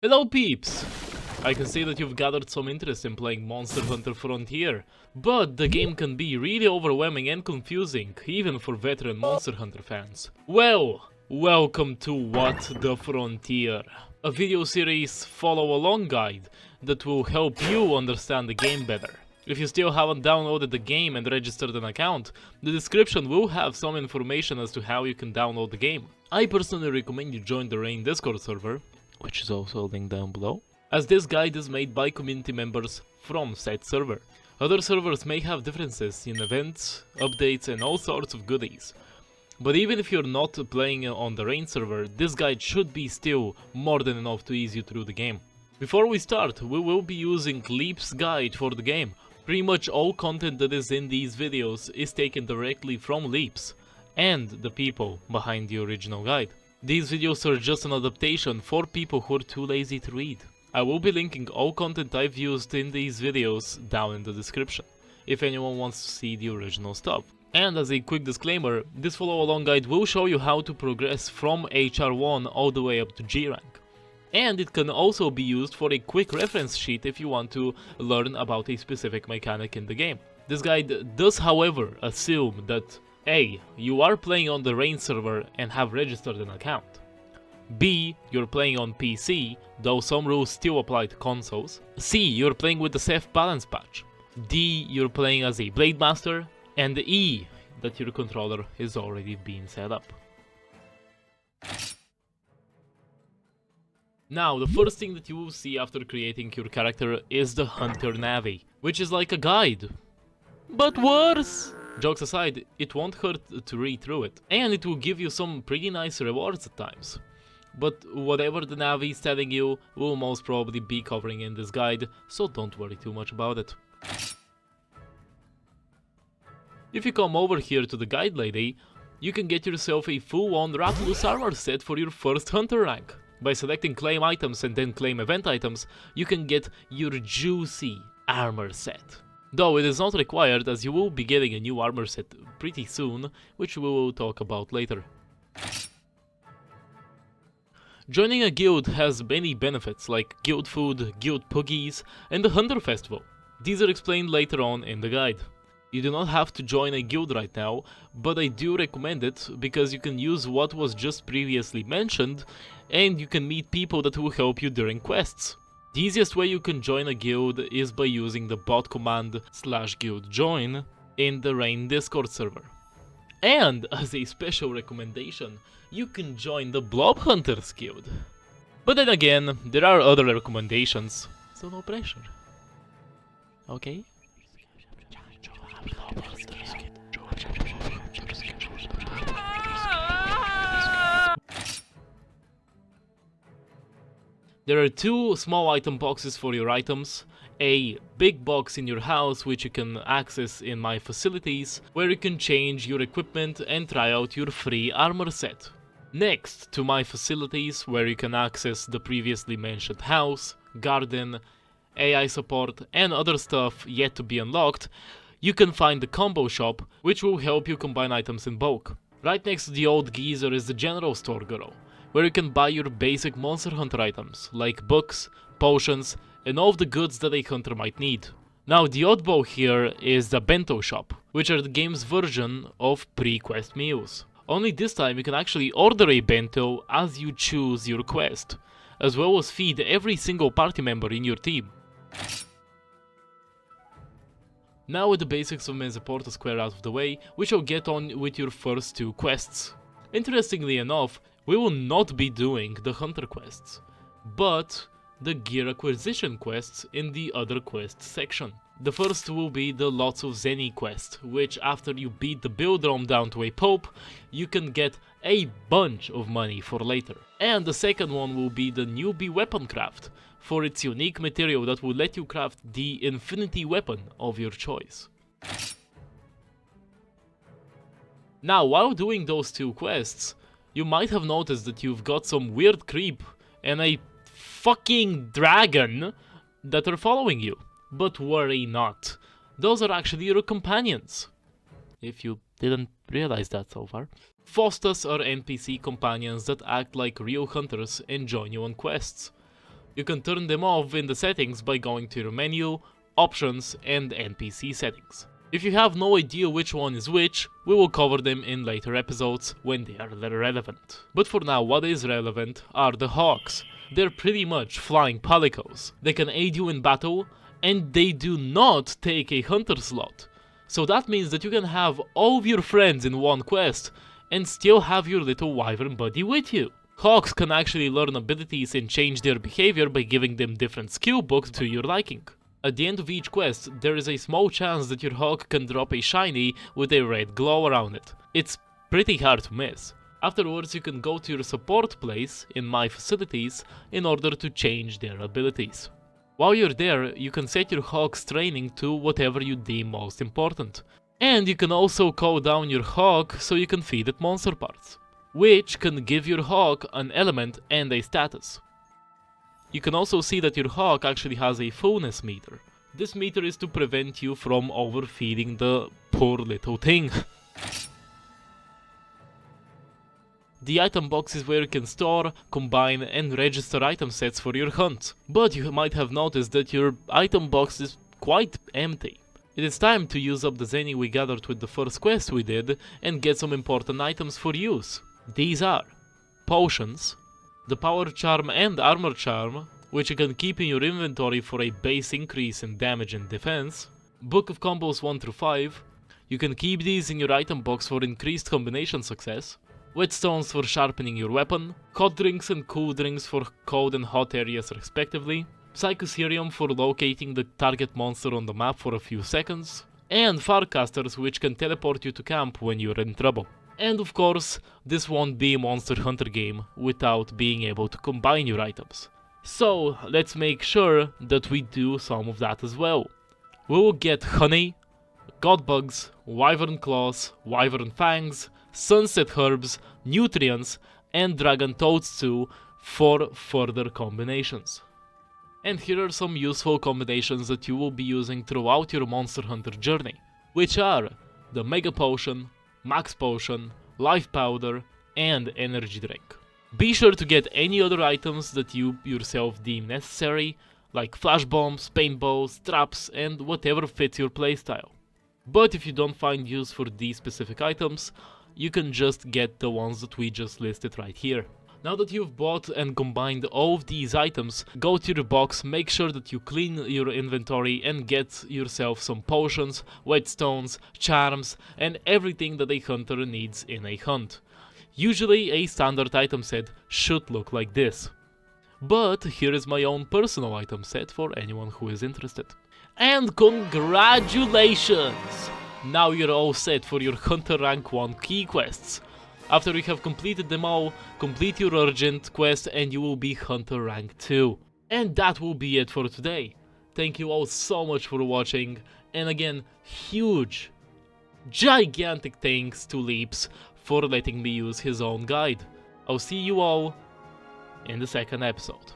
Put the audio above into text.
Hello peeps! I can see that you've gathered some interest in playing Monster Hunter Frontier, but the game can be really overwhelming and confusing, even for veteran Monster Hunter fans. Well, welcome to What the Frontier, a video series follow-along guide that will help you understand the game better. If you still haven't downloaded the game and registered an account, the description will have some information as to how you can download the game. I personally recommend you join the Rain Discord server, which is also linked down below, as this guide is made by community members from said server. Other servers may have differences in events, updates and all sorts of goodies. But even if you're not playing on the Rain server, this guide should be still more than enough to ease you through the game. Before we start, we will be using Leap's guide for the game. Pretty much all content that is in these videos is taken directly from Leaps and the people behind the original guide. These videos are just an adaptation for people who are too lazy to read. I will be linking all content I've used in these videos down in the description, if anyone wants to see the original stuff. And as a quick disclaimer, this follow-along guide will show you how to progress from HR1 all the way up to G rank. And it can also be used for a quick reference sheet if you want to learn about a specific mechanic in the game. This guide does, however, assume that A. You are playing on the Rain server and have registered an account. B. You're playing on PC, though some rules still apply to consoles. C. You're playing with the Ceph balance patch. D. You're playing as a Blade Master. And E. That your controller is already being set up. Now, the first thing that you will see after creating your character is the Hunter Navi, which is like a guide, but worse! Jokes aside, it won't hurt to read through it, and it will give you some pretty nice rewards at times. But whatever the Navi is telling you will most probably be covering in this guide, so don't worry too much about it. If you come over here to the guide lady, you can get yourself a full-on Ratulus armor set for your first Hunter rank. By selecting claim items and then claim event items, you can get your juicy armor set. Though it is not required, as you will be getting a new armor set pretty soon, which we will talk about later. Joining a guild has many benefits like guild food, guild puggies, and the Hunter Festival. These are explained later on in the guide. You do not have to join a guild right now, but I do recommend it because you can use what was just previously mentioned and you can meet people that will help you during quests. The easiest way you can join a guild is by using the bot command /guild join in the Rain Discord server. And as a special recommendation, you can join the Blob Hunters Guild. But then again, there are other recommendations, so no pressure. Okay? There are two small item boxes for your items, a big box in your house which you can access in my facilities, where you can change your equipment and try out your free armor set. Next to my facilities, where you can access the previously mentioned house, garden, AI support and other stuff yet to be unlocked, you can find the combo shop, which will help you combine items in bulk. Right next to the old geezer is the general store girl, where you can buy your basic Monster Hunter items, like books, potions, and all of the goods that a hunter might need. Now the oddball here is the bento shop, which are the game's version of pre-quest meals. Only this time you can actually order a bento as you choose your quest, as well as feed every single party member in your team. Now with the basics of Mezeporta Square out of the way, we shall get on with your first two quests. Interestingly enough, we will not be doing the Hunter quests, but the gear acquisition quests in the other quests section. The first will be the Lots of Zeni quest, which after you beat the Buildrome down to a Pope, you can get a bunch of money for later. And the second one will be the Newbie Weapon Craft, for its unique material that will let you craft the infinity weapon of your choice. Now, while doing those two quests, you might have noticed that you've got some weird creep and a fucking dragon that are following you. But worry not, those are actually your companions, if you didn't realize that so far. Fostas are NPC companions that act like real hunters and join you on quests. You can turn them off in the settings by going to your menu, options and NPC settings. If you have no idea which one is which, we will cover them in later episodes when they are relevant. But for now, what is relevant are the hawks. They're pretty much flying palicos. They can aid you in battle, and they do not take a hunter slot. So that means that you can have all of your friends in one quest, and still have your little wyvern buddy with you. Hawks can actually learn abilities and change their behavior by giving them different skill books to your liking. At the end of each quest, there is a small chance that your hawk can drop a shiny with a red glow around it. It's pretty hard to miss. Afterwards, you can go to your support place in My Facilities in order to change their abilities. While you're there, you can set your hawk's training to whatever you deem most important. And you can also cool down your hawk so you can feed it monster parts, which can give your hawk an element and a status. You can also see that your hawk actually has a fullness meter. This meter is to prevent you from overfeeding the poor little thing. The item box is where you can store, combine and register item sets for your hunt. But you might have noticed that your item box is quite empty. It is time to use up the zenny we gathered with the first quest we did and get some important items for use. These are potions, the power charm and armor charm, which you can keep in your inventory for a base increase in damage and defense, book of combos 1 through 5, you can keep these in your item box for increased combination success, whetstones for sharpening your weapon, hot drinks and cool drinks for cold and hot areas respectively, Psychoserium for locating the target monster on the map for a few seconds, and Farcasters which can teleport you to camp when you're in trouble. And of course, this won't be a Monster Hunter game without being able to combine your items. So let's make sure that we do some of that as well. We will get honey, godbugs, wyvern claws, wyvern fangs, sunset herbs, nutrients, and dragon toadstool for further combinations. And here are some useful combinations that you will be using throughout your Monster Hunter journey, which are the Mega Potion, Max Potion, Life Powder, and Energy Drink. Be sure to get any other items that you yourself deem necessary, like flash bombs, paintballs, traps, and whatever fits your playstyle. But if you don't find use for these specific items, you can just get the ones that we just listed right here. Now that you've bought and combined all of these items, go to your box, make sure that you clean your inventory and get yourself some potions, whetstones, charms, and everything that a hunter needs in a hunt. Usually a standard item set should look like this. But here is my own personal item set for anyone who is interested. And congratulations! Now you're all set for your Hunter Rank 1 key quests. After you have completed them all, complete your urgent quest and you will be Hunter Rank 2. And that will be it for today. Thank you all so much for watching, and again, huge, gigantic thanks to Leaps for letting me use his own guide. I'll see you all in the second episode.